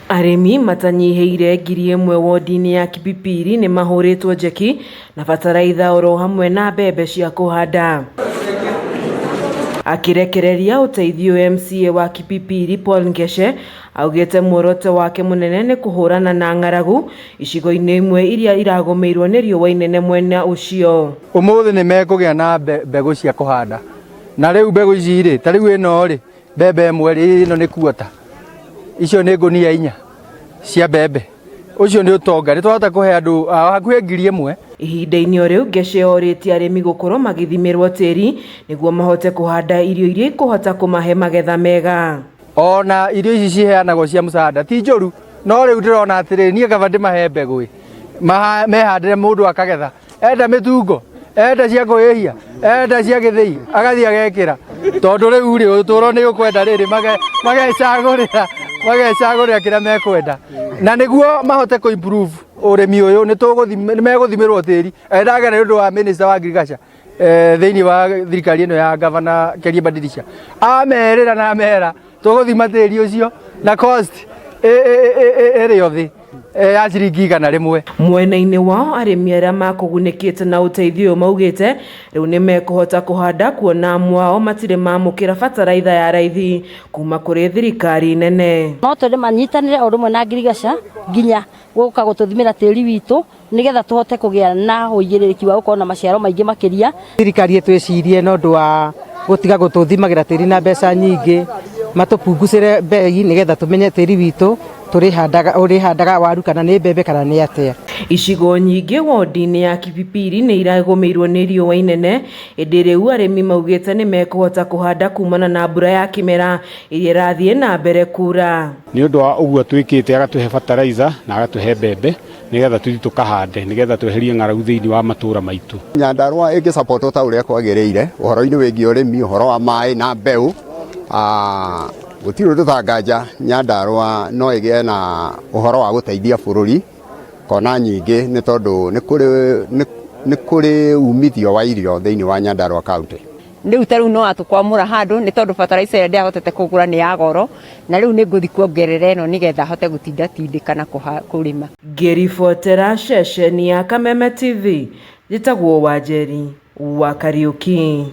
Arimi matanyiheire 1,000 wodi-ini ya Kipipiri ni mahuritwo njeki na bataraitha oro hamwe na mbembe cia kuhanda. Akirekereria uteithio MCA wa Kipipiri Paul Ngeshe augite muoroto wake munene ni kuhurana na ng'aragu icigo-ini imwe iria iragomeirwo ni riũa inene mwena ucio. Umuthi ni mekugia na mbegu cia kuhanda na riu mbegu ici ri ta riu ino ri mbembe imwe ri ino ni kuota icio ni ngunia 4 cia mbembe ucio ni utonga ri twahota kuhe andu hakuhe 1,000. Ihinda-ini o riu Ngeshe oritie arimi gukorwo magithimirwo tiri niguo mahote kuhanda irio iria ikuhota kumahe magetha mega. Ona irio ici ciheanagwo cia musada ti njoru no riu ndirona atiri nie kaba ndimahe mbegu mehandire mundu akagetha enda mitungo enda cia kuhihia enda cia githii agathia agekira tondu riu ri uturo ni ukwenda riri magecagurira kira mekwenda na niguo mahote ku improve urimi uyu ni meguthimirwo tiri ndagera ndu wa minister wa agriculture thiini wa thirikari ino ya governor Keria Badilisha amerira na mera tuguthima tiri ucio na cost eri yothi ya ciringi 100. Mwena-ini wao arimi aria makugunikite na uteithio maugite riu ni mekuhota kuhanda kuona mwao matire mamukira bataraitha ya raithi kuma kuri thirikari nene. No twende manyitanire o rumwe na agriculture nginya guka gututhimira tiri witu nigetha tuhote kugia na uigiriki wa ukorwo na maciaro maingi makiria. Thirikari yetu ecirie no ndu wa gutiga gututhimagira tiri na mbeca nyingi matupungucire bei nigetha tumenye tiri witu urihandaga waru kana ni mbembe kana ni atia. Icigo nyingi wodi-ini ya Kipipiri ni iragomeirwo ni riũa inene indi riu arimi maugite ni mekuhota kuhanda kumana na mbura ya kimera iria irathie na mbere kura. Ni undu wa uguo twikite agatuhe fertilizer na agatuhe mbembe nigetha tuthi tukahande nigetha tweherie ng'aragu thiini wa matura maitu. Nyandarua igi support ta uria kwagiriire uhoro-ini wigi urimi uhoro wa mai na mbeu gutiri undu tanganja Nyandarua no igie na uhoro wa guteithia bururi kona nyingi ni tondu ni kuri umithio wa irio thiini wa Nyandarua county. Riu taru no atukwamura handu ni tondu fertilizer ndia hotete kugura ni ya goro na riu ni nguthi kuongerera eno nigetha hote gutinda tindikana kurima. Ngĩribotera ceceni ya Kameme TV njĩtagwo Wanjeri wa Kariuki.